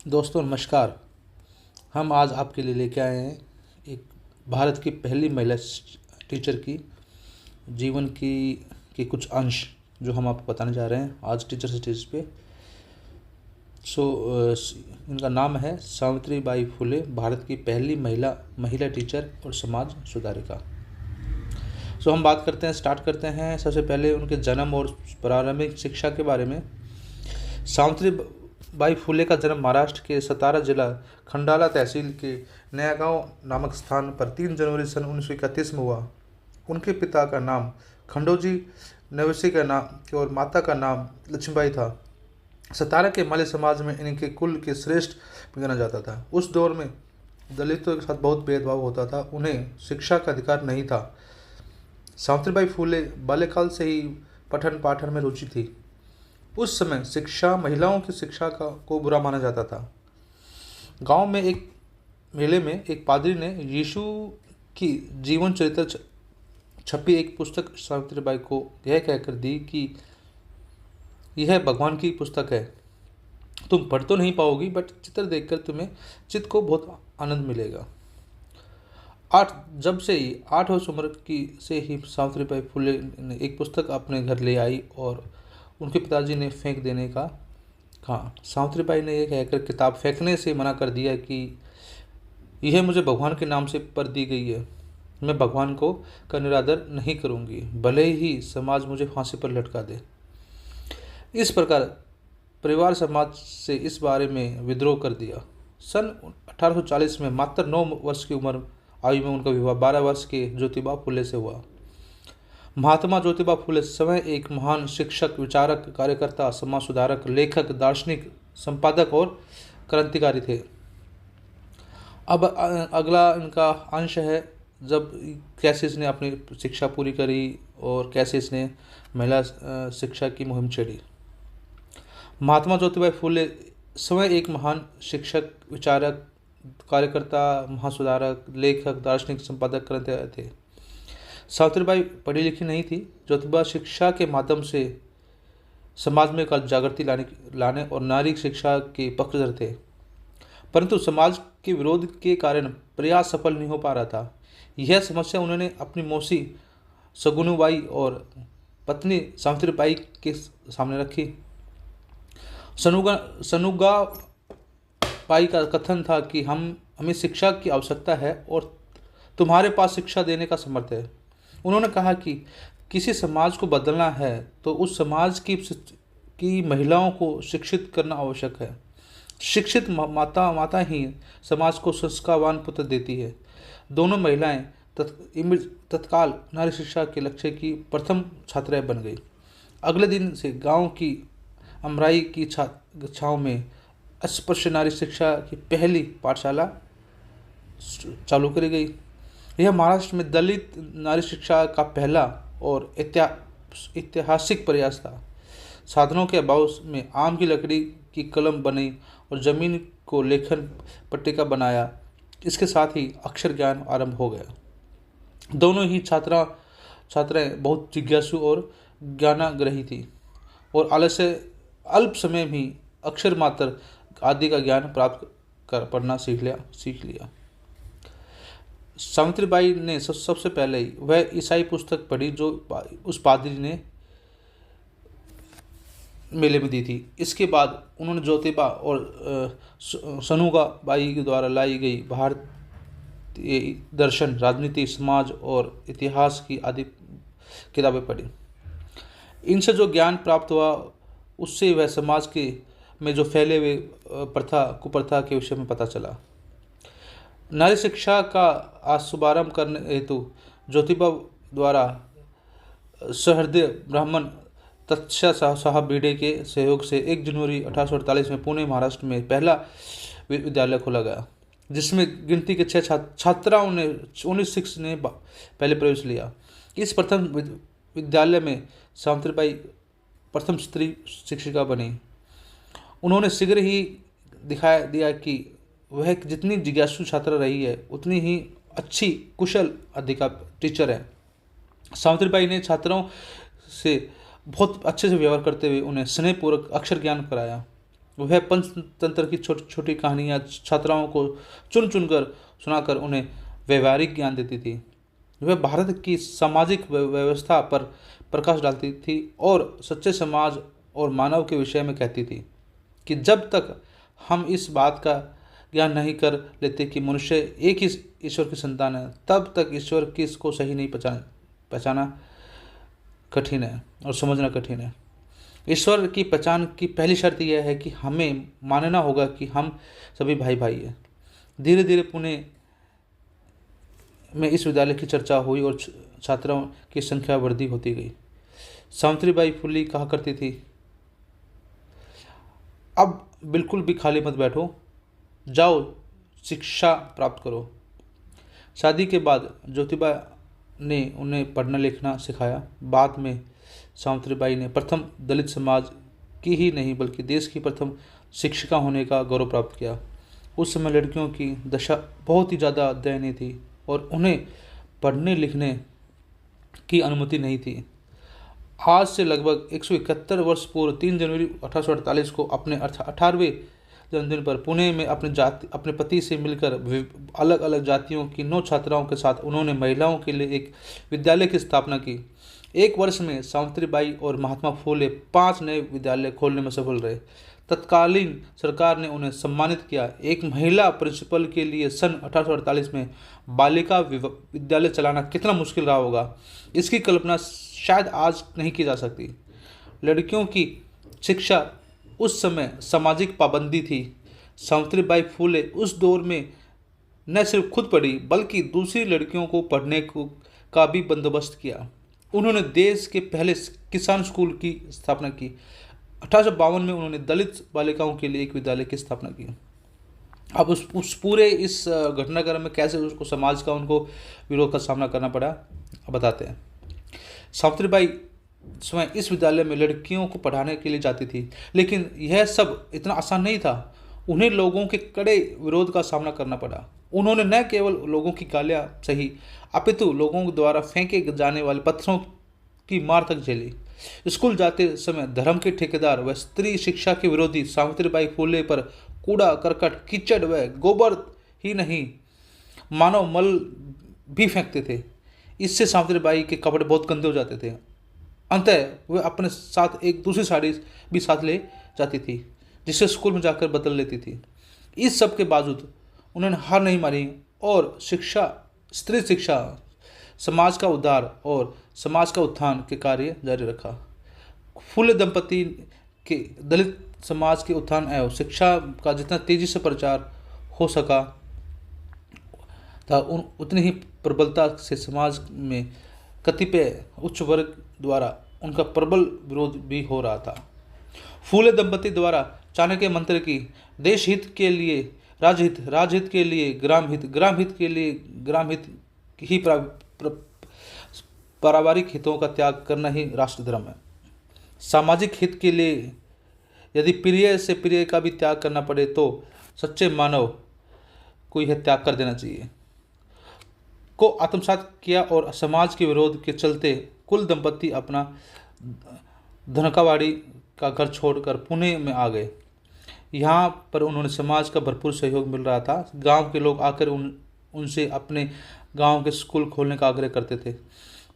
दोस्तों नमस्कार। हम आज आपके लिए लेके आए हैं एक भारत की पहली महिला टीचर की जीवन की के कुछ अंश जो हम आपको बताने जा रहे हैं आज टीचर स्टेज पे। सो इनका नाम है सावित्रीबाई फुले, भारत की पहली महिला टीचर और समाज सुधारिका। हम बात करते हैं, स्टार्ट करते हैं सबसे पहले उनके जन्म और प्रारंभिक शिक्षा के बारे में। सावित्रीबाई फुले का जन्म महाराष्ट्र के सतारा जिला खंडाला तहसील के नया गांव नामक स्थान पर 3 जनवरी सन 1931 में हुआ। उनके पिता का नाम खंडोजी नवसी का नाम और माता का नाम लक्ष्मीबाई था। सतारा के मल्ल समाज में इनके कुल के श्रेष्ठ माना जाता था। उस दौर में दलितों के साथ बहुत भेदभाव होता था, उन्हें शिक्षा का अधिकार नहीं था। सावित्रीबाई फुले बाल्यकाल से ही पठन पाठन में रुचि थी। उस समय शिक्षा, महिलाओं की शिक्षा को बुरा माना जाता था। गांव में एक मेले में एक पादरी ने यीशु की जीवन चरित्र छपी एक पुस्तक सावित्रीबाई को यह कहकर दी कि यह भगवान की पुस्तक है, तुम पढ़ तो नहीं पाओगी बट चित्र देखकर तुम्हें चित्त को बहुत आनंद मिलेगा। जब से ही 8 वर्ष उम्र की से ही सावित्रीबाई फुले ने एक पुस्तक अपने घर ले आई और उनके पिताजी ने फेंक देने का कहा। सावित्रीबाई ने यह कहकर किताब फेंकने से मना कर दिया कि यह मुझे भगवान के नाम से पर दी गई है, मैं भगवान का निरादर नहीं करूंगी, भले ही समाज मुझे फांसी पर लटका दे। इस प्रकार परिवार समाज से इस बारे में विद्रोह कर दिया। सन 1840 में मात्र 9 वर्ष की उम्र आयु में उनका विवाह 12 वर्ष के ज्योतिबा फुले से हुआ। महात्मा ज्योतिबा फुले समय एक महान शिक्षक, विचारक, कार्यकर्ता, समाज सुधारक, लेखक, दार्शनिक, संपादक और क्रांतिकारी थे। अब अगला इनका अंश है जब कैसे इसने अपनी शिक्षा पूरी करी और कैसे इसने महिला शिक्षा की मुहिम छेड़ी। महात्मा ज्योतिबा फुले स्वयं एक महान शिक्षक, विचारक, कार्यकर्ता, महासुधारक, लेखक, दार्शनिक, संपादक, क्रांतिकारी थे। सावित्रीबाई पढ़ी लिखी नहीं थी। ज्योतिबा शिक्षा के माध्यम से समाज में जागृति लाने और नारी शिक्षा के पक्षधर थे, परंतु समाज के विरोध के कारण प्रयास सफल नहीं हो पा रहा था। यह समस्या उन्होंने अपनी मौसी सगुनुबाई और पत्नी सावित्रीबाई के सामने रखी। सनुगा बाई का कथन था कि हमें शिक्षा की आवश्यकता है और तुम्हारे पास शिक्षा देने का समर्थ है। उन्होंने कहा कि किसी समाज को बदलना है तो उस समाज की महिलाओं को शिक्षित करना आवश्यक है। शिक्षित माता ही समाज को संस्कारवान पुत्र देती है। दोनों महिलाएं तत्काल नारी शिक्षा के लक्ष्य की प्रथम छात्राएं बन गई। अगले दिन से गांव की अमराई की छाँव में अस्पृश्य नारी शिक्षा की पहली पाठशाला चालू करी गई। यह महाराष्ट्र में दलित नारी शिक्षा का पहला और ऐतिहासिक प्रयास था। साधनों के अभाव में आम की लकड़ी की कलम बनी और जमीन को लेखन पट्टिका बनाया। इसके साथ ही अक्षर ज्ञान आरंभ हो गया। दोनों ही छात्राएं बहुत जिज्ञासु और ज्ञानाग्रही थी और अल्प समय में अक्षर मात्र आदि का ज्ञान प्राप्त कर पढ़ना सीख लिया। सावित्रीबाई ने सबसे पहले वह ईसाई पुस्तक पढ़ी जो उस पादरी ने मेले में दी थी। इसके बाद उन्होंने ज्योतिबा और सनुगा बाई के द्वारा लाई गई भारतीय दर्शन, राजनीति, समाज और इतिहास की आदि किताबें पढ़ी। इनसे जो ज्ञान प्राप्त हुआ उससे वह समाज में जो फैले हुए कुप्रथा के विषय में पता चला। नारी शिक्षा का शुभारंभ करने हेतु ज्योतिबा द्वारा सहृदय ब्राह्मण तत्स्या साहब भिडे के सहयोग से 1 जनवरी 1848 में पुणे, महाराष्ट्र में पहला विद्यालय खोला गया, जिसमें गिनती के 6 छात्राओं ने 19 ने पहले प्रवेश लिया। इस प्रथम विद्यालय में सावित्रीबाई प्रथम स्त्री शिक्षिका बनी। उन्होंने शीघ्र ही दिखा दिया कि वह जितनी जिज्ञासु छात्रा रही है उतनी ही अच्छी कुशल टीचर है। सावित्रीबाई ने छात्राओं से बहुत अच्छे से व्यवहार करते हुए उन्हें स्नेहपूर्वक अक्षर ज्ञान कराया। वह पंचतंत्र की छोटी छोटी कहानियाँ छात्राओं को चुन चुन कर सुनाकर उन्हें व्यवहारिक ज्ञान देती थी। वह भारत की सामाजिक व्यवस्था पर प्रकाश डालती थी और सच्चे समाज और मानव के विषय में कहती थी कि जब तक हम इस बात का ज्ञान नहीं कर लेते कि मनुष्य एक ही ईश्वर की संतान है, तब तक ईश्वर की इसको सही नहीं पहचाना कठिन है और समझना कठिन है। ईश्वर की पहचान की पहली शर्त यह है कि हमें मानना होगा कि हम सभी भाई भाई हैं। धीरे धीरे पुणे में इस विद्यालय की चर्चा हुई और छात्रों की संख्या वृद्धि होती गई। सावित्रीबाई फुले कहा करती थी, अब बिल्कुल भी खाली मत बैठो, जाओ शिक्षा प्राप्त करो। शादी के बाद ज्योतिबा ने उन्हें पढ़ना लिखना सिखाया। बाद में सावित्रीबाई ने प्रथम दलित समाज की ही नहीं बल्कि देश की प्रथम शिक्षिका होने का गौरव प्राप्त किया। उस समय लड़कियों की दशा बहुत ही ज़्यादा दयनीय थी और उन्हें पढ़ने लिखने की अनुमति नहीं थी। आज से लगभग 171 वर्ष पूर्व 3 जनवरी 1848 को अपने 18वें जन्मदिन पर पुणे में अपने पति से मिलकर अलग अलग जातियों की 9 छात्राओं के साथ उन्होंने महिलाओं के लिए एक विद्यालय की स्थापना की। एक वर्ष में सावित्रीबाई और महात्मा फुले 5 नए विद्यालय खोलने में सफल रहे। तत्कालीन सरकार ने उन्हें सम्मानित किया। एक महिला प्रिंसिपल के लिए सन 1848 में बालिका विद्यालय चलाना कितना मुश्किल रहा होगा, इसकी कल्पना शायद आज नहीं की जा सकती। लड़कियों की शिक्षा उस समय सामाजिक पाबंदी थी। सावित्रीबाई फुले उस दौर में न सिर्फ खुद पढ़ी बल्कि दूसरी लड़कियों को पढ़ने का भी बंदोबस्त किया। उन्होंने देश के पहले किसान स्कूल की स्थापना की। 1852 में उन्होंने दलित बालिकाओं के लिए एक विद्यालय की स्थापना की। अब उस पूरे इस घटनाक्रम में कैसे उसको समाज का उनको विरोध का सामना करना पड़ा बताते हैं। सावित्रीबाई स्वयं इस विद्यालय में लड़कियों को पढ़ाने के लिए जाती थी, लेकिन यह सब इतना आसान नहीं था। उन्हें लोगों के कड़े विरोध का सामना करना पड़ा। उन्होंने न केवल लोगों की गालियाँ सही अपितु लोगों द्वारा फेंके जाने वाले पत्थरों की मार तक झेली। स्कूल जाते समय धर्म के ठेकेदार व स्त्री शिक्षा के विरोधी सावित्रीबाई फुले पर कूड़ा करकट कीचड़ व गोबर ही नहीं मानव मल भी फेंकते थे। इससे सावित्रीबाई के कपड़े बहुत गंदे हो जाते थे। अंततः वह अपने साथ एक दूसरी साड़ी भी साथ ले जाती थी जिसे स्कूल में जाकर बदल लेती थी। इस सब के बावजूद उन्होंने हार नहीं मानी और स्त्री शिक्षा, समाज का उद्धार और समाज का उत्थान के कार्य जारी रखा। फुले दंपति के दलित समाज के उत्थान एवं शिक्षा का जितना तेजी से प्रचार हो सका था उतनी ही प्रबलता से समाज में कतिपय उच्च वर्ग द्वारा उनका प्रबल विरोध भी हो रहा था। फुले दंपति द्वारा चाणक्य मंत्र की देश हित के लिए राजहित, राजहित के लिए ग्राम हित, ग्राम हित के लिए ग्राम हित ही पारिवारिक हितों का त्याग करना ही राष्ट्र धर्म है। सामाजिक हित के लिए यदि प्रिय से प्रिय का भी त्याग करना पड़े तो सच्चे मानव को यह त्याग कर देना चाहिए को आत्मसात किया और समाज के विरोध के चलते कुल दंपति अपना धनकावाड़ी का घर छोड़कर पुणे में आ गए। यहाँ पर उन्होंने समाज का भरपूर सहयोग मिल रहा था। गांव के लोग आकर उनसे अपने गांव के स्कूल खोलने का आग्रह करते थे।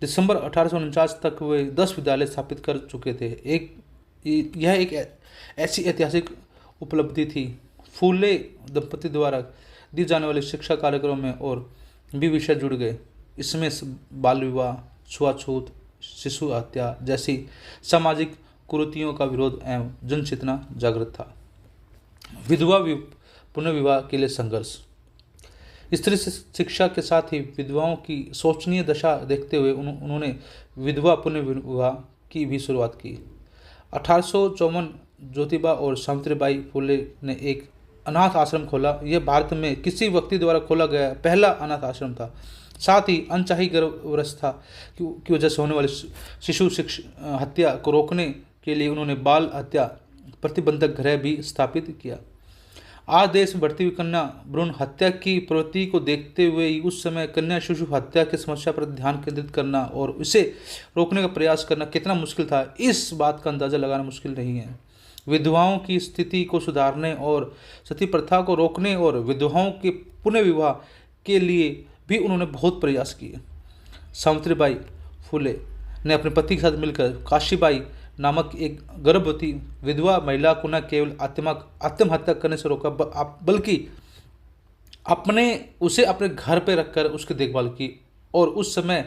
दिसंबर 1849 तक वे 10 विद्यालय स्थापित कर चुके थे। यह एक ऐसी ऐतिहासिक उपलब्धि थी। फुले दंपति द्वारा दी जाने वाले शिक्षा कार्यक्रम में और भी विषय जुड़ गए। इसमें बाल विवाह, छुआछूत, शिशु हत्या जैसी सामाजिक कुरीतियों का विरोध एवं जनचेतना जागृत था। विधवा पुनर्विवाह के लिए संघर्ष। स्त्री शिक्षा के साथ ही विधवाओं की शोचनीय दशा देखते हुए उन्होंने विधवा पुनर्विवाह की भी शुरुआत की। 1854 ज्योतिबा और सावित्रीबाई फुले ने एक अनाथ आश्रम खोला। यह भारत में किसी व्यक्ति द्वारा खोला गया पहला अनाथ आश्रम था। साथ ही अनचाही गर्भावस्था की वजह से होने वाली शिशु हत्या को रोकने के लिए उन्होंने बाल हत्या प्रतिबंधक गृह भी स्थापित किया। आज देश में बढ़ती हुई कन्या भ्रूण हत्या की प्रवृत्ति को देखते हुए ही उस समय कन्या शिशु हत्या की समस्या पर ध्यान केंद्रित करना और इसे रोकने का प्रयास करना कितना मुश्किल था, इस बात का अंदाजा लगाना मुश्किल नहीं है। विधवाओं की स्थिति को सुधारने और सती प्रथा को रोकने और विधवाओं के पुनर्विवाह के लिए भी उन्होंने बहुत प्रयास किए। सावित्रीबाई फुले ने अपने पति के साथ मिलकर काशीबाई नामक एक गर्भवती विधवा महिला को न केवल आत्महत्या करने से रोका बल्कि उसे अपने घर पर रखकर उसकी देखभाल की और उस समय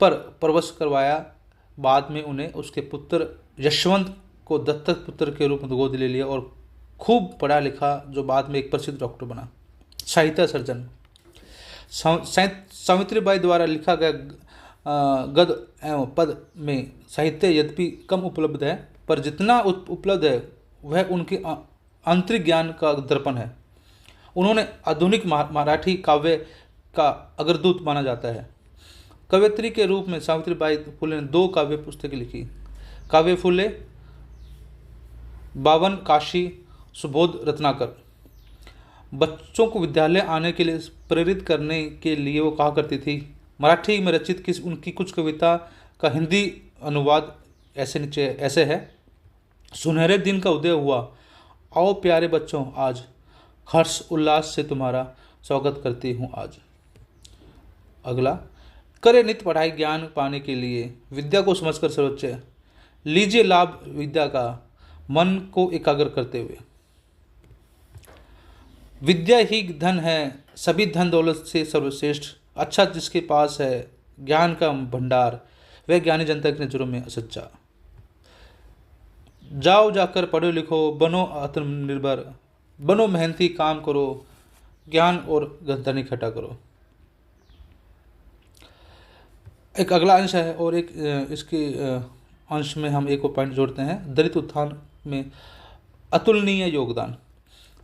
पर परवश करवाया। बाद में उन्हें उसके पुत्र यशवंत को दत्तक पुत्र के रूप में गोद ले लिया और खूब पढ़ा लिखा, जो बाद में एक प्रसिद्ध डॉक्टर बना। साहित्य सर्जन सावित्रीबाई द्वारा लिखा गया गद्य एवं पद में साहित्य यद्यपि कम उपलब्ध है, पर जितना उपलब्ध है वह उनके आंतरिक ज्ञान का दर्पण है। उन्होंने आधुनिक मराठी काव्य का अग्रदूत माना जाता है। कवयित्री के रूप में सावित्रीबाई फुले ने 2 काव्य पुस्तकें लिखी। काव्य फुले, 52 काशी, सुबोध रत्नाकर। बच्चों को विद्यालय आने के लिए प्रेरित करने के लिए वो कहा करती थी। मराठी में रचित उनकी कुछ कविता का हिंदी अनुवाद ऐसे है। सुनहरे दिन का उदय हुआ, आओ प्यारे बच्चों आज, हर्ष उल्लास से तुम्हारा स्वागत करती हूँ आज। अगला, करे नित्य पढ़ाई ज्ञान पाने के लिए, विद्या को समझकर सर्वोच्च, लीजिए लाभ विद्या का मन को एकाग्र करते हुए। विद्या ही धन है, सभी धन दौलत से सर्वश्रेष्ठ, अच्छा जिसके पास है ज्ञान का भंडार, वह ज्ञानी जनता की नजरों में सच्चा। जाओ जाकर पढ़ो लिखो, बनो आत्मनिर्भर, बनो मेहनती, काम करो, ज्ञान और धन इकट्ठा करो। एक अगला अंश है और एक इसके अंश में हम एक और पॉइंट जोड़ते हैं। दलित उत्थान में अतुलनीय योगदान।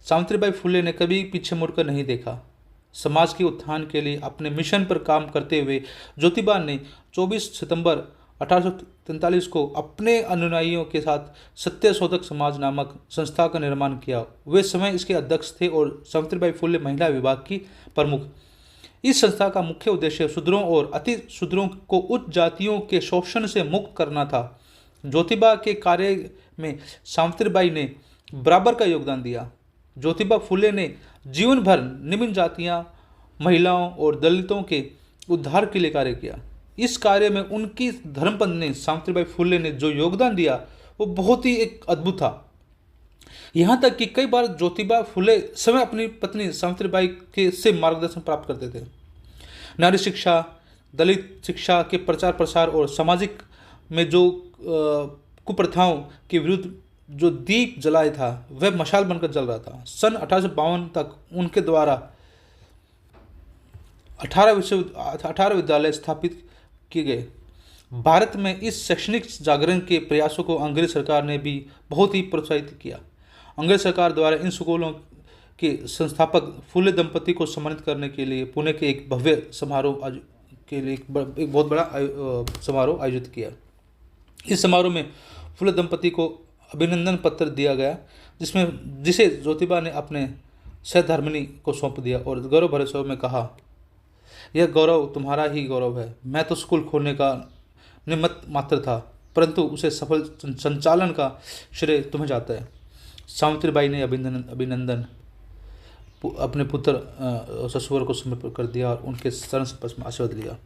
सावित्रीबाई फुले ने कभी पीछे मुड़कर नहीं देखा। समाज के उत्थान के लिए अपने मिशन पर काम करते हुए ज्योतिबा ने 24 सितंबर 1843 को अपने अनुयायियों के साथ सत्य शोधक समाज नामक संस्था का निर्माण किया। वे समय इसके अध्यक्ष थे और सावित्रीबाई फुले महिला विभाग की प्रमुख। इस संस्था का मुख्य उद्देश्य शूद्रों और अति शूद्रों को उच्च जातियों के शोषण से मुक्त करना था। ज्योतिबा के कार्य में सावित्रीबाई ने बराबर का योगदान दिया। ज्योतिबा फुले ने जीवन भर निम्न जातियां, महिलाओं और दलितों के उद्धार के लिए कार्य किया। इस कार्य में उनकी धर्मपत्नी सावित्रीबाई फुले ने जो योगदान दिया वो बहुत ही एक अद्भुत था। यहाँ तक कि कई बार ज्योतिबा फुले स्वयं अपनी पत्नी सावित्रीबाई के से मार्गदर्शन प्राप्त करते थे। नारी शिक्षा, दलित शिक्षा के प्रचार प्रसार और सामाजिक में जो कुप्रथाओं के विरुद्ध जो दीप जलाया था वह मशाल बनकर जल रहा था। सन 1852 तक उनके द्वारा 18 विद्यालय स्थापित किए गए। भारत में इस शैक्षणिक जागरण के प्रयासों को अंग्रेज सरकार ने भी बहुत ही प्रोत्साहित किया। अंग्रेज सरकार द्वारा इन स्कूलों के संस्थापक फुले दंपति को सम्मानित करने के लिए पुणे के एक भव्य समारोह के लिए एक बहुत बड़ा समारोह आयोजित किया। इस समारोह में फुले दंपति को अभिनंदन पत्र दिया गया, जिसे ज्योतिबा ने अपने सहधर्मिणी को सौंप दिया और गौरव भरे स्वर में कहा, यह गौरव तुम्हारा ही गौरव है। मैं तो स्कूल खोलने का निमित्त मात्र था, परंतु उसे सफल संचालन का श्रेय तुम्हें जाता है। सावित्रीबाई ने अभिनंदन अपने पुत्र ससुर को समर्पित कर दिया और उनके चरण स्पर्श में आशीर्वाद लिया।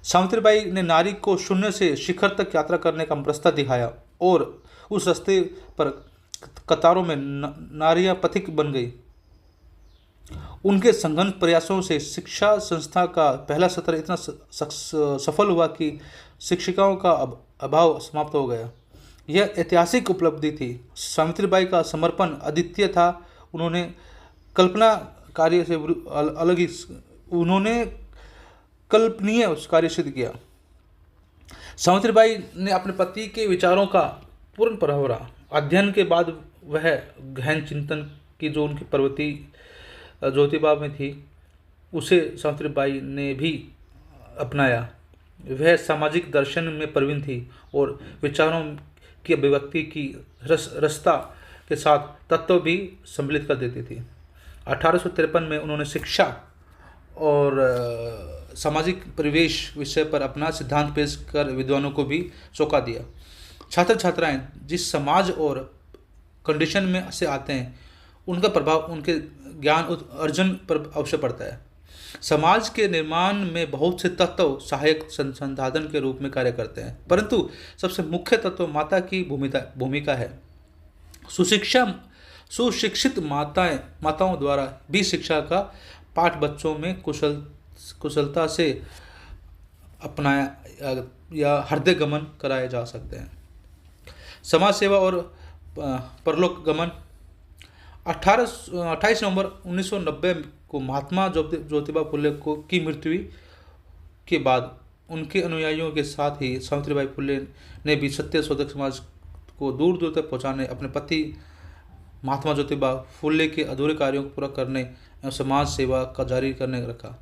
सावित्रीबाई ने नारी को शून्य से शिखर तक यात्रा करने का रास्ता दिखाया और उस रास्ते पर कतारों में नारियां पथिक बन गई। उनके संघर्ष प्रयासों से शिक्षा संस्था का पहला सत्र इतना सफल हुआ कि शिक्षिकाओं का अभाव समाप्त हो गया। यह ऐतिहासिक उपलब्धि थी। सावित्रीबाई का समर्पण अद्वितीय था। उन्होंने कल्पना कार्य से अलग ही उन्होंने कल्पनीय कार्य सिद्ध किया। सावित्रीबाई ने अपने पति के विचारों का पूर्ण प्रभाव अध्ययन के बाद वह गहन चिंतन की जो उनकी प्रवृत्ति ज्योतिबा में थी उसे सावित्रीबाई ने भी अपनाया। वह सामाजिक दर्शन में प्रवीण थी और विचारों की अभिव्यक्ति की रसता के साथ तत्व भी सम्मिलित कर देती थी। 1853 में उन्होंने शिक्षा और सामाजिक परिवेश विषय पर अपना सिद्धांत पेश कर विद्वानों को भी चौंका दिया। छात्र छात्राएं जिस समाज और कंडीशन में से आते हैं उनका प्रभाव उनके ज्ञान अर्जन पर अवश्य पड़ता है। समाज के निर्माण में बहुत से तत्व सहायक संसाधन के रूप में कार्य करते हैं, परंतु सबसे मुख्य तत्व माता की भूमिका है। सुशिक्षित माताओं द्वारा भी शिक्षा का पाठ बच्चों में कुशलता से अपनाया या हृदय गमन कराए जा सकते हैं। समाज सेवा और परलोक गमन। 28 नवंबर 1990 को महात्मा ज्योतिबा फुले की मृत्यु के बाद उनके अनुयायियों के साथ ही सावित्रीबाई फुले ने भी सत्य शोधक समाज को दूर दूर तक पहुंचाने, अपने पति महात्मा ज्योतिबा फुले के अधूरे कार्यों को पूरा करने एवं समाज सेवा का जारी करने रखा।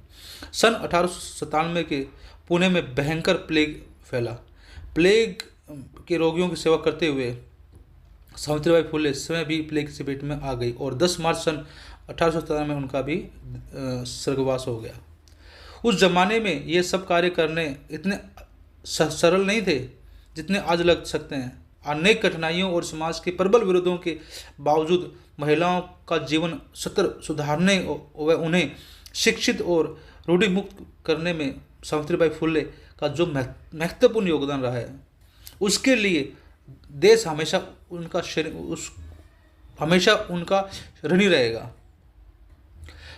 सन 1897 के पुणे में भयंकर प्लेग फैला। प्लेग के रोगियों की सेवा करते हुए सावित्रीबाई फुले स्वयं भी प्लेग की चपेट में आ गई और 10 मार्च सन 1897 में उनका भी स्वर्गवास हो गया। उस जमाने में ये सब कार्य करने इतने सरल नहीं थे जितने आज लग सकते हैं। अनेक कठिनाइयों और समाज के प्रबल विरोधों के बावजूद महिलाओं का जीवन स्तर सुधारने व उन्हें शिक्षित और रूढ़िमुक्त करने में सावित्रीबाई फुले का जो महत्वपूर्ण योगदान रहा है, उसके लिए देश हमेशा उनका ऋणी रहेगा।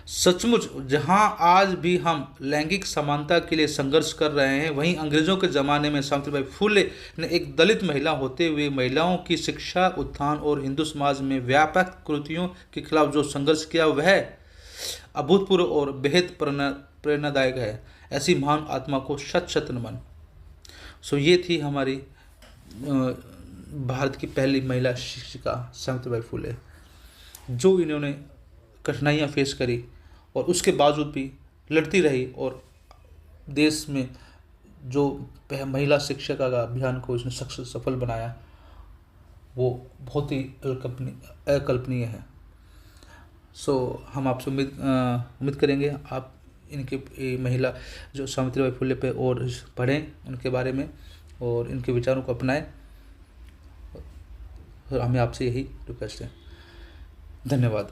सचमुच जहां आज भी हम लैंगिक समानता के लिए संघर्ष कर रहे हैं, वहीं अंग्रेजों के ज़माने में सावित्रीबाई फुले ने एक दलित महिला होते हुए महिलाओं की शिक्षा, उत्थान और हिंदू समाज में व्यापक कुरीतियों के खिलाफ जो संघर्ष किया वह अभूतपूर्व और बेहद प्रेरणादायक है। ऐसी महान आत्मा को शत शत नमन। ये थी हमारी भारत की पहली महिला शिक्षिका सावित्रीबाई फुले, जो इन्होंने कठिनाइयाँ फेस करी और उसके बावजूद भी लड़ती रही और देश में जो महिला शिक्षिका का अभियान को इसने सफल बनाया वो बहुत ही अकल्पनीय है। हम आपसे उम्मीद करेंगे आप इनके महिला जो सावित्रीबाई फुले पे और पढ़ें उनके बारे में और इनके विचारों को अपनाएं। हमें आपसे यही रिक्वेस्ट है। धन्यवाद।